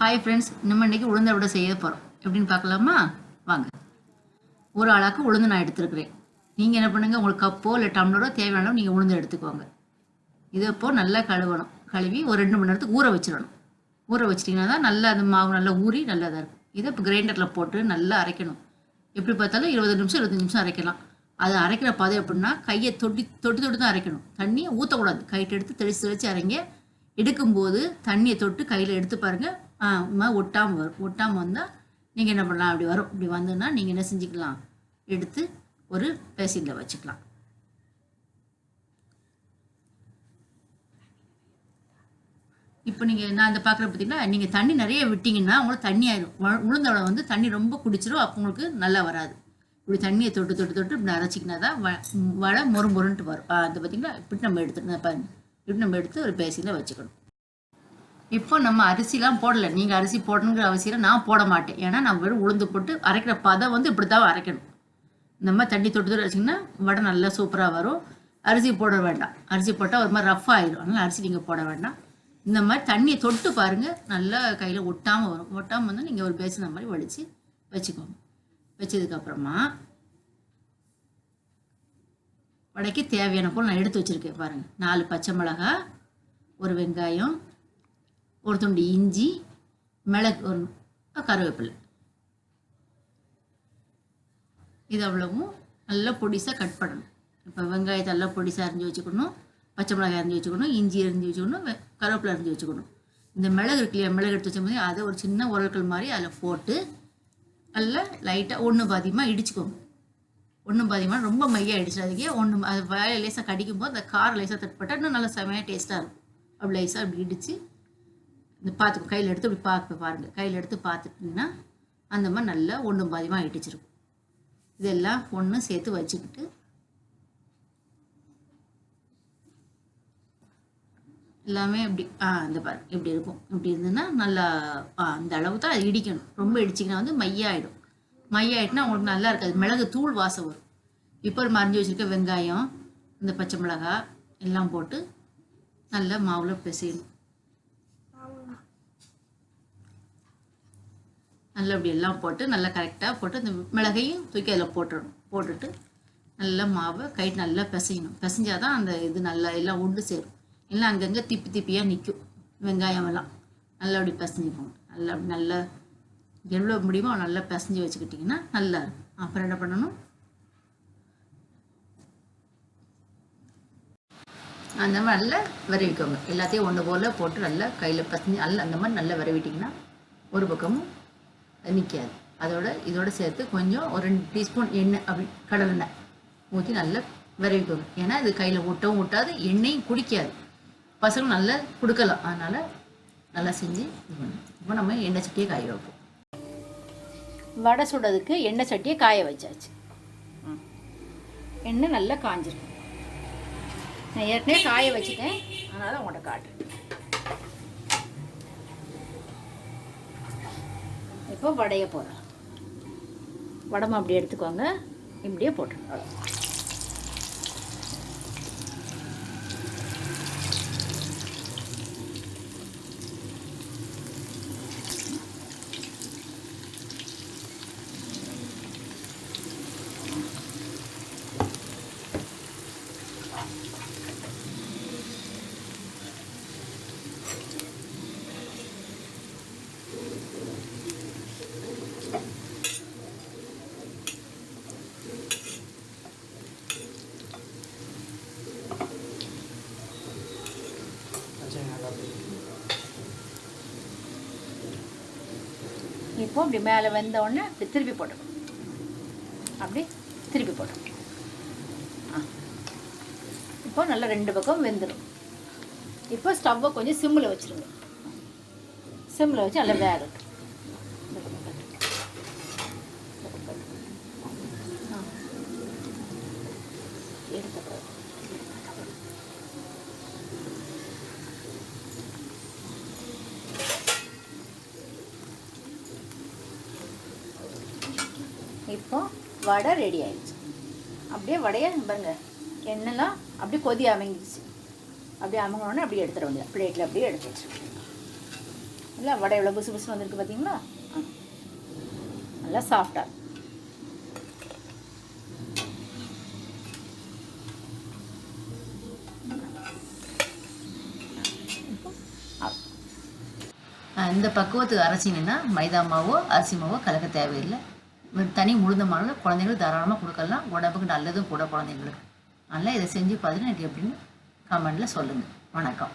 Hi friends, நம்ம இன்றைக்கி உளுந்த விட செய்ய போகிறோம். எப்படின்னு பார்க்கலாமா? வாங்க. ஒரு ஆளாக்கு உளுந்து நான் எடுத்துருக்கிறேன். நீங்கள் என்ன பண்ணுங்கள், உங்களுக்கு கப்போ இல்லை டம்ளரோ தேவையானோ நீங்கள் உளுந்து எடுத்துக்கோங்க. இதை இப்போது நல்லா கழுவணும். கழுவி ஒரு 2 மணி நேரத்துக்கு ஊற வச்சிடணும். ஊற வச்சிட்டிங்கன்னா தான் நல்லா அந்த மாவு நல்லா ஊறி நல்லதாக இருக்கும். இதை இப்போ கிரைண்டரில் போட்டு நல்லா அரைக்கணும். எப்படி பார்த்தாலும் 20 நிமிஷம் 25 நிமிஷம் அரைக்கலாம். அது அரைக்கிற பதம் எப்படின்னா, கையை தொட்டி தொட்டு தொட்டு தான் அரைக்கணும். தண்ணியை ஊற்றக்கூடாது. கைட்டு எடுத்து தெளித்து தெளித்து அரைங்க. எடுக்கும்போது தண்ணியை தொட்டு கையில் எடுத்து பாருங்கள். ஒட்டாமல் வரும். ஒட்டாமல் வந்தால் நீங்கள் என்ன பண்ணலாம், அப்படி வரும். இப்படி வந்ததுன்னா நீங்கள் என்ன செஞ்சுக்கலாம், எடுத்து ஒரு பேசினில் வச்சுக்கலாம். இப்போ நீங்கள் நான் இந்த பார்க்குற பார்த்தீங்கன்னா, நீங்கள் தண்ணி நிறைய விட்டிங்கன்னா உங்களுக்கு தண்ணி ஆயிடும். உளுந்தோட வந்து தண்ணி ரொம்ப குடிச்சிடும். அப்போ உங்களுக்கு நல்லா வராது. இப்படி தண்ணியை தொட்டு தொட்டு தொட்டு இப்படி அரைச்சிக்கினா தான் வடை மொறுன்ட்டு வரும். அது பார்த்திங்கன்னா இப்படி நம்ம எடுத்துக்கணும். இப்படி நம்ம எடுத்து ஒரு பேசினில் வச்சுக்கணும். இப்போ நம்ம அரிசிலாம் போடலை. நீங்கள் அரிசி போடணுங்கிற அவசியம் நான் போட மாட்டேன். ஏன்னா நம்ம வெறும் உளுந்து போட்டு அரைக்கிற பதம் வந்து இப்படி தான் அரைக்கணும். இந்த மாதிரி தண்ணி தொட்டு தொட்டு வச்சிங்கன்னா வடை நல்லா சூப்பராக வரும். அரிசி போட வேண்டாம். அரிசி போட்டால் ஒரு மாதிரி ரஃப்பாக ஆகிடும். அதனால் அரிசி நீங்கள் போட வேண்டாம். இந்த மாதிரி தண்ணியை தொட்டு பாருங்கள், நல்லா கையில் ஒட்டாமல் வரும். ஒட்டாமல் வந்து நீங்கள் ஒரு பேசின மாதிரி வடித்து வச்சுக்கோங்க. வச்சதுக்கப்புறமா வடைக்கு தேவையான போல் நான் எடுத்து வச்சுருக்கேன் பாருங்கள். 4 பச்சை மிளகாய், ஒரு வெங்காயம், ஒரு துண்டு இஞ்சி, மிளகு, ஒரு கருவேப்பிலை. இது அவ்வளவும் நல்லா பொடிசாக கட் பண்ணணும். இப்போ வெங்காயத்தை நல்லா பொடிசாக அரிஞ்சு வச்சுக்கணும், பச்சை மிளகாய் அரிஞ்சு வச்சுக்கணும், இஞ்சி அரிஞ்சு வச்சுக்கணும், கருவேப்பிலை அரிஞ்சு வச்சுக்கணும். இந்த மிளகு இருக்கு இல்லையா, மிளகு எடுத்து வச்ச அதை ஒரு சின்ன உரல்கள் மாதிரி அதில் போட்டு நல்லா லைட்டாக ஒன்று பாதியமாக இடிச்சுக்கோங்க. ஒன்றும் பாதியமாக ரொம்ப மையாக இடிச்சிடாதீங்க. அது வாயை லேசாக கடிக்கும்போது அந்த காரம் லேசாக தட்டுப்பட்டால் இன்னும் நல்லா செமையாக டேஸ்ட்டாக இருக்கும். அப்படி லேசாக அப்படி இடித்து இந்த பார்த்து கையில் எடுத்து அப்படி பாருங்கள். கையில் எடுத்து பார்த்துட்டிங்கன்னா அந்த மாதிரி நல்லா ஒன்றும் பாதியமாக இடிச்சிருக்கும். இதெல்லாம் ஒன்று சேர்த்து வச்சுக்கிட்டு எல்லாமே இப்படி இந்த பாரு இப்படி இருக்கும். இப்படி இருந்ததுன்னா நல்லா அந்த அளவு தான் அது இடிக்கணும். ரொம்ப இடிச்சிங்கன்னா வந்து மையாயிடும். மையாயிட்டுனா உங்களுக்கு நல்லா இருக்காது. மிளகு தூள் வாசம் வரும். இப்போ மறைஞ்சி வச்சுருக்க வெங்காயம், இந்த பச்சை மிளகாய் எல்லாம் போட்டு நல்லா மாவில் பிசையணும். நல்லா இப்படி எல்லாம் போட்டு நல்லா கரெக்டாக போட்டு இந்த மிளகையும் தூக்கி அதில் போட்டுடணும். போட்டுட்டு நல்லா மாவை கைட்டு நல்லா பிசையணும். பிசைஞ்சால் தான் அந்த இது நல்லா எல்லாம் ஒன்று சேரும். எல்லாம் அங்கங்கே திப்பியாக நிற்கும். வெங்காயம் எல்லாம் நல்லா அப்படி பிசைஞ்சிக்கோங்க. நல்லா அப்படி நல்லா எவ்வளோ முடியுமோ நல்லா பிசைஞ்சு வச்சுக்கிட்டிங்கன்னா நல்லா இருக்கும். அப்புறம் என்ன பண்ணணும், அந்த மாதிரி நல்லா விரவிக்கோங்க. எல்லாத்தையும் ஒன்று போல் போட்டு நல்லா கையில் பிசைஞ்சு நல்லா அந்த மாதிரி நல்லா விரவிட்டிங்கன்னா ஒரு பக்கமும் நிற்காது. இதோட சேர்த்து கொஞ்சம் ஒரு 2 டீஸ்பூன் எண்ணெய், அப்படி கடலெண்ணெய் ஊற்றி நல்லா விரவிக்கோங்க. ஏன்னா இது கையில் ஒட்டவும் ஒட்டாது, எண்ணெயும் குடிக்காது. பசங்க நல்லா கொடுக்கலாம். அதனால் நல்லா செஞ்சு இது பண்ணணும். இப்போ நம்ம எண்ணெய் சட்டியை காய வைப்போம். வடை சுடுறதுக்கு எண்ணெய் சட்டியை காய வச்சாச்சு. எண்ணெய் நல்லா காஞ்சிருக்கு. நான் ஏற்கனவே காய வச்சுட்டேன், அதனால் உங்கள்கிட்ட காட்டுறேன். இப்போ வடையை போடுறேன். வடை அப்படியே எடுத்துக்கோங்க, இப்படியே போட்டுருங்க. இப்போ இப்படி மேலே வெந்த உடனே இப்படி திருப்பி போட்டுக்கணும். அப்படி திருப்பி போட்டுக்கணும். இப்போ நல்லா 2 பக்கம் வெந்துடும். இப்போ ஸ்டவ்வை கொஞ்சம் சிம்மில் வச்சுருங்க. சிம்மில் வச்சு நல்லா வேகட்டும். இப்போ வடை ரெடி ஆயிடுச்சு. அப்படியே வடையை பாருங்க, எண்ணெய்லாம் அப்படியே கொதி அமைங்கிடுச்சு. அப்படியே அமங்கணுன்னே அப்படியே எடுத்துட வேண்டியது. பிளேட்டில் அப்படியே எடுத்து வச்சு இல்லை வடை எவ்வளோ புசு புசு வந்திருக்கு பார்த்தீங்களா? நல்லா சாஃப்டாக. இந்த பக்குவத்துக்கு அரைச்சிங்கன்னா மைதா மாவோ அரிசி மாவோ கலக்க தேவையில்லை. தனி உளுந்த மாவு குழந்தைங்களுக்கு தாராளமாக கொடுக்கலாம். உடம்புக்கு நல்லதும் கூட குழந்தைங்களுக்கு. அதனால் இதை செஞ்சு பார்த்துட்டு எனக்கு எப்படின்னு கமெண்டில் சொல்லுங்கள். வணக்கம்.